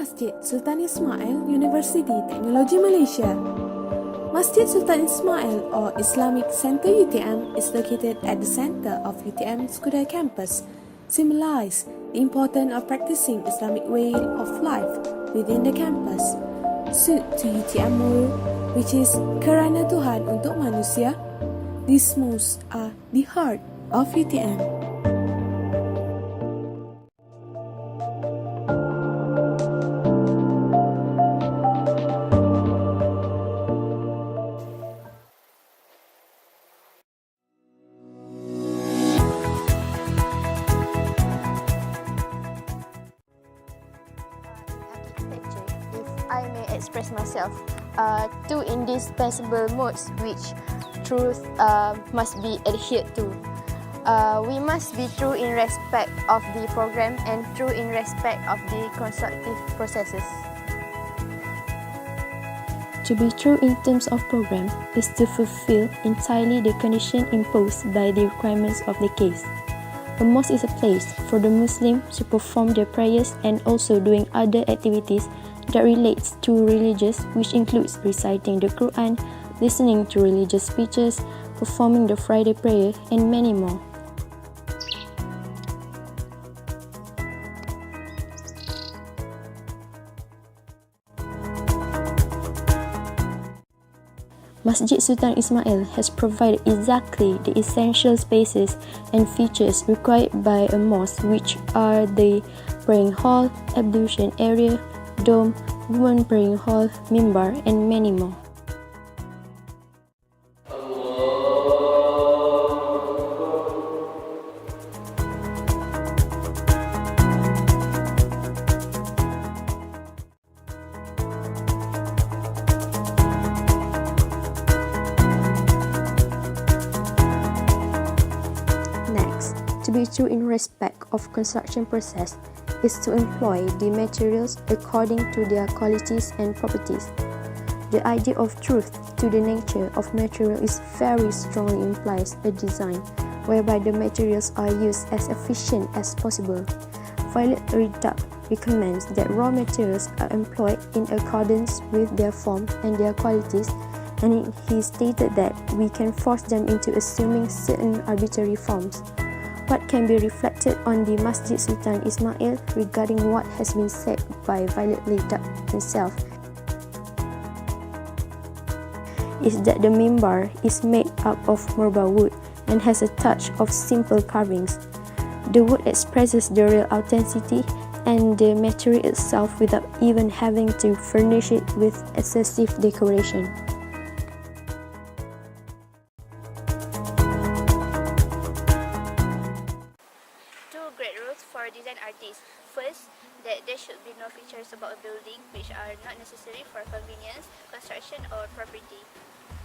Masjid Sultan Ismail, University Technology Malaysia. Masjid Sultan Ismail or Islamic Center UTM is located at the center of UTM Skudai campus, symbolize the importance of practicing Islamic way of life within the campus. Suit to UTM motto, which is Kerana Tuhan untuk manusia. These mosques are the heart of UTM. I may express myself, two indispensable modes which truth must be adhered to. We must be true in respect of the program and true in respect of the constructive processes. To be true in terms of program is to fulfill entirely the condition imposed by the requirements of the case. A mosque is a place for the Muslim to perform their prayers and also doing other activities that relates to religious, which includes reciting the Quran, listening to religious speeches, performing the Friday prayer, and many more. Masjid Sultan Ismail has provided exactly the essential spaces and features required by a mosque, which are the praying hall, ablution area, dome, women praying hall, mimbar, and many more. Next, to be true in respect of construction process is to employ the materials according to their qualities and properties. The idea of truth to the nature of material is very strongly implies a design whereby the materials are used as efficient as possible. Viollet recommends that raw materials are employed in accordance with their form and their qualities, and he stated that we can force them into assuming certain arbitrary forms. What can be reflected on the Masjid Sultan Ismail regarding what has been said by Viollet himself is that the mimbar is made up of marble wood and has a touch of simple carvings. The wood expresses the real authenticity and the material itself without even having to furnish it with excessive decoration. For design artists. First, that there should be no features about a building which are not necessary for convenience, construction or property.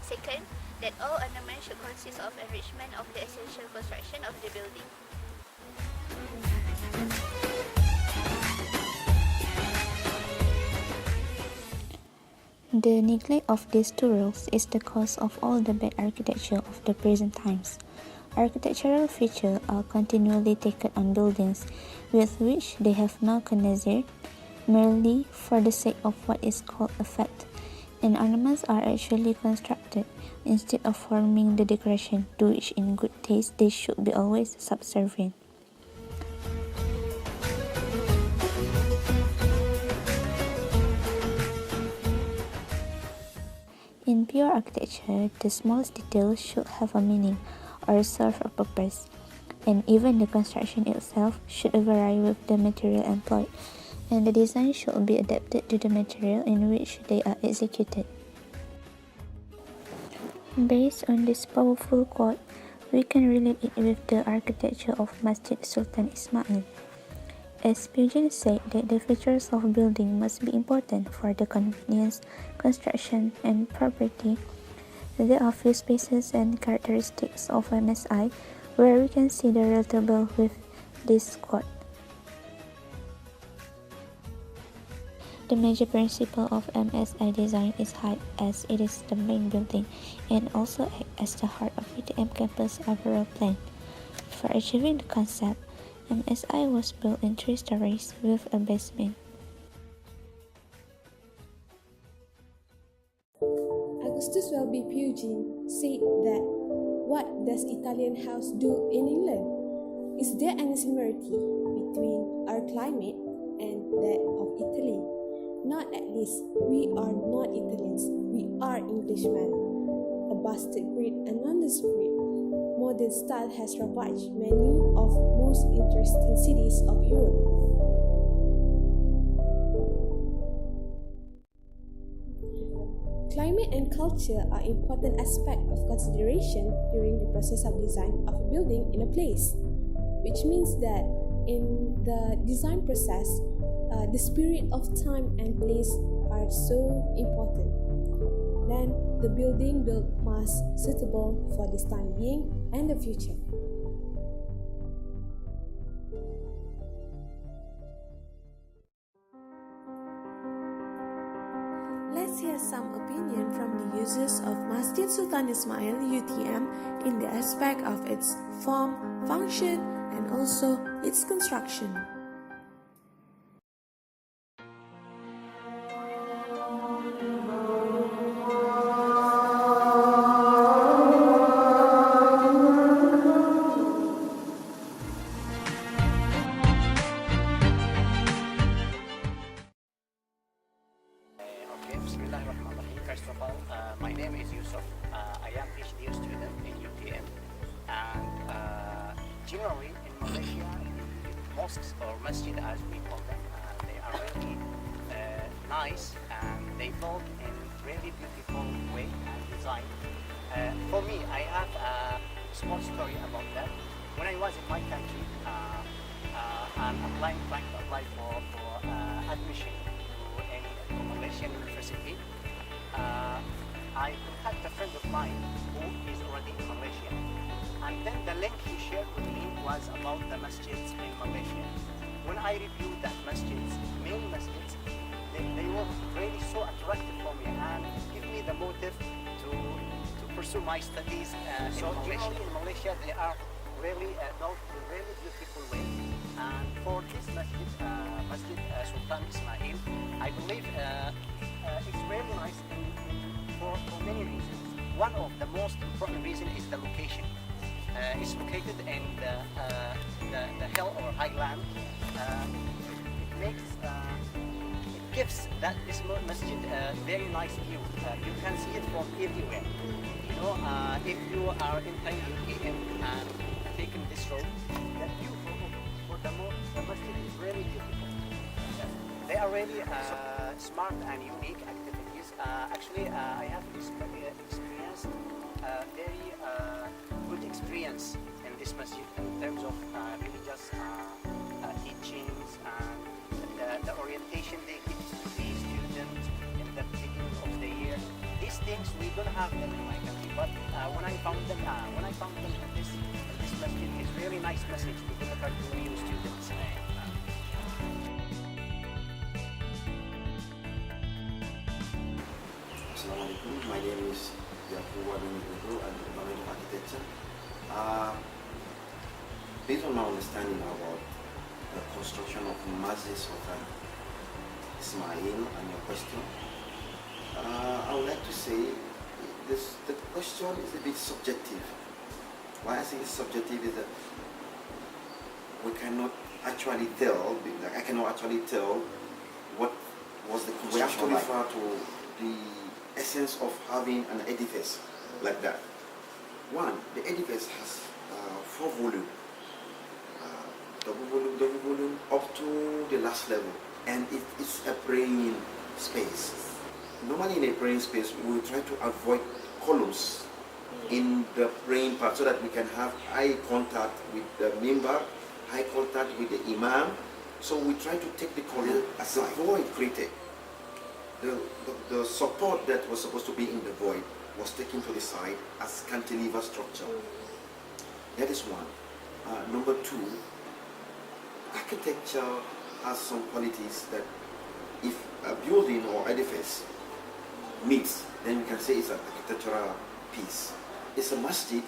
Second, that all ornaments should consist of enrichment of the essential construction of the building. The neglect of these two rules is the cause of all the bad architecture of the present times. Architectural features are continually taken on buildings with which they have no connection, merely for the sake of what is called effect, and ornaments are actually constructed instead of forming the decoration to which in good taste they should be always subservient. In pure architecture, the smallest detail should have a meaning or serve a purpose, and even the construction itself should vary with the material employed, and the design should be adapted to the material in which they are executed. Based on this powerful quote, we can relate it with the architecture of Masjid Sultan Ismail. As Pugin said that the features of building must be important for the convenience, construction, and property, there are few spaces and characteristics of MSI where we can see the relatable with this quote. The major principle of MSI design is height, as it is the main building and also acts as the heart of UTM campus overall plan. For achieving the concept, MSI was built in 3 stories with a basement. Augustus Pugin said that, "What does Italian house do in England? Is there any similarity between our climate and that of Italy? Not at least. We are not Italians. We are Englishmen. A bastard breed and nondescript. Modern style has ravaged many of most interesting cities of Europe." Climate and culture are important aspects of consideration during the process of design of a building in a place, which means that in the design process, the spirit of time and place are so important. Then the building built must suitable for this time being and the future. Let's hear some opinion from the users of Masjid Sultan Ismail UTM in the aspect of its form, function, and also its construction. First of all, my name is Yusuf. I am PhD student in UTM, and generally in Malaysia, mosques or masjid as we call them, they are really nice and they built in really beautiful way and design. For me, I have a small story about that. When I was in my country and trying to apply for admission to any Malaysian university, I contacted a friend of mine who is already in Malaysia, and then the link he shared with me was about the masjids in Malaysia. When I reviewed that main masjids, they were really so attractive for me and give me the motive to pursue my studies in Malaysia. In Malaysia, they are really built in really beautiful way. And for this masjid, Masjid Sultan Ismail, I believe it's really nice for many reasons. One of the most important reasons is the location. It's located in the hill or highland. It gives that this masjid a very nice view. You can see it from everywhere. You know, if you are entering UTM and taking this road, the view for the masjid is really beautiful. They are really smart and unique activities. Actually, I have experienced very good experience in this masjid in terms of religious teachings and the orientation they give to the students in the beginning of the year. These things we don't have them in my country, but when I found them in this masjid, it's really nice message to deliver to new students. Assalamualaikum, my name is Yakubu and Dodo, and I'm in architecture. Based on my understanding about the construction of Masjid Sultan Ismail and your question, I would like to say the question is a bit subjective. Why I say it's subjective is that we cannot actually tell, I cannot actually tell what was the construction. We have to refer to the essence of having an edifice like that. One, the edifice has 4 volumes, double volume up to the last level, and it's a praying space. Normally in a praying space, we will try to avoid columns in the praying part so that we can have eye contact with the member, eye contact with the imam. So we try to take the column aside. The void created. The support that was supposed to be in the void was taken to the side as cantilever structure. That is one. Number 2, architecture has some qualities that if a building or edifice meets, then we can say it's an architectural piece. It's a masjid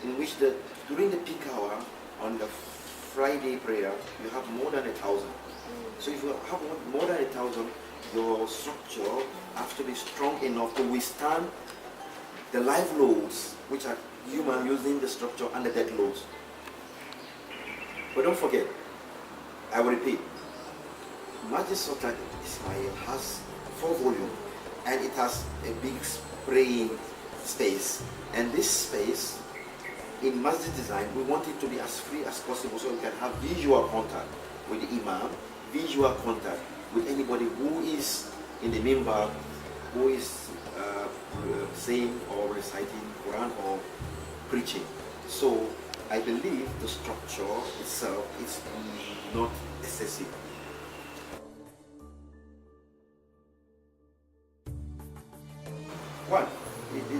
in which during the peak hour on the Friday prayer, you have more than 1,000. So if you have more than 1,000, your structure has to be strong enough to withstand the life loads, which are human using the structure, and the death loads. But don't forget, I will repeat, Masjid Sultan Ismail has 4 volumes, and it has a big spraying space. And this space, in Masjid design, we want it to be as free as possible so we can have visual contact with the Imam, visual contact with anybody who is in the minbar, who is saying or reciting Quran or preaching. So I believe the structure itself is not excessive. One,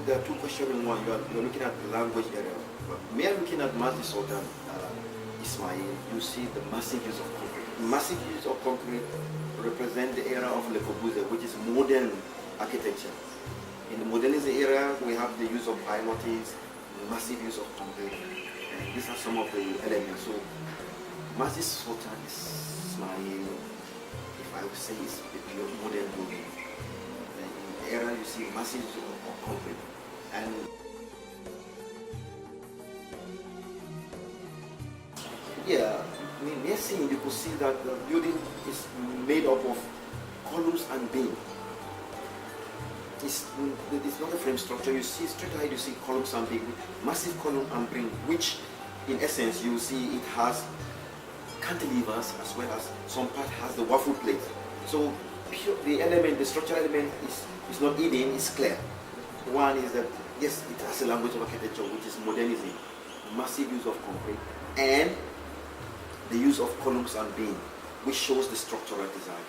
there are 2 questions in one. You're looking at the language area. We are looking at Masjid Sultan Ismail. You see the massive use of concrete. Massive use of concrete represent the era of Le Corbusier, which is modern architecture. In the modernist era, we have the use of pilotis, massive use of concrete. And these are some of the elements. So Masjid Sultan Ismail, if I would say, is a pure modern building. In the era, you see massive use of concrete. And yeah, we are seeing, you could see that the building is made up of columns and beams. It's not a frame structure. You see straight ahead, you see columns and beams, massive column and beam, which in essence you see it has cantilevers as well as some part has the waffle plate. So the element, the structural element is not hidden, it's clear. One is that yes, it has a language of architecture which is modernism, massive use of concrete, and the use of columns and beams, which shows the structural design.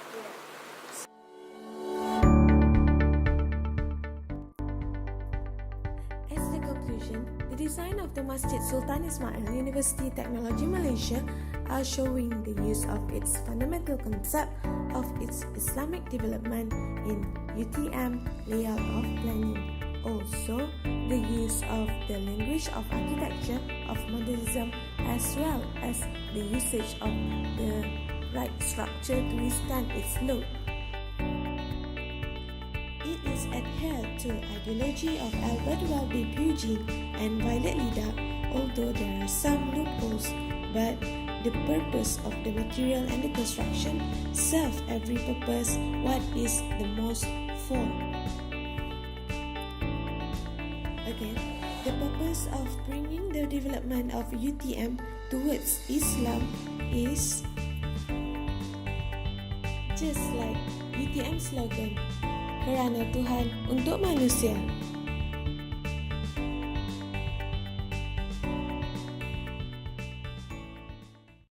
As the conclusion, the design of the Masjid Sultan Ismail University Technology Malaysia are showing the use of its fundamental concept of its Islamic development in UTM layout of planning. Also, the use of the language of architecture of modernism as well as the usage of the right structure to withstand its load. It is adhered to ideology of Albert Welby Pugin and Viollet, although there are some loopholes, but the purpose of the material and the construction serve every purpose what is the most for. Again, the purpose of bringing the development of UTM towards Islam is just like UTM slogan, kerana Tuhan untuk manusia.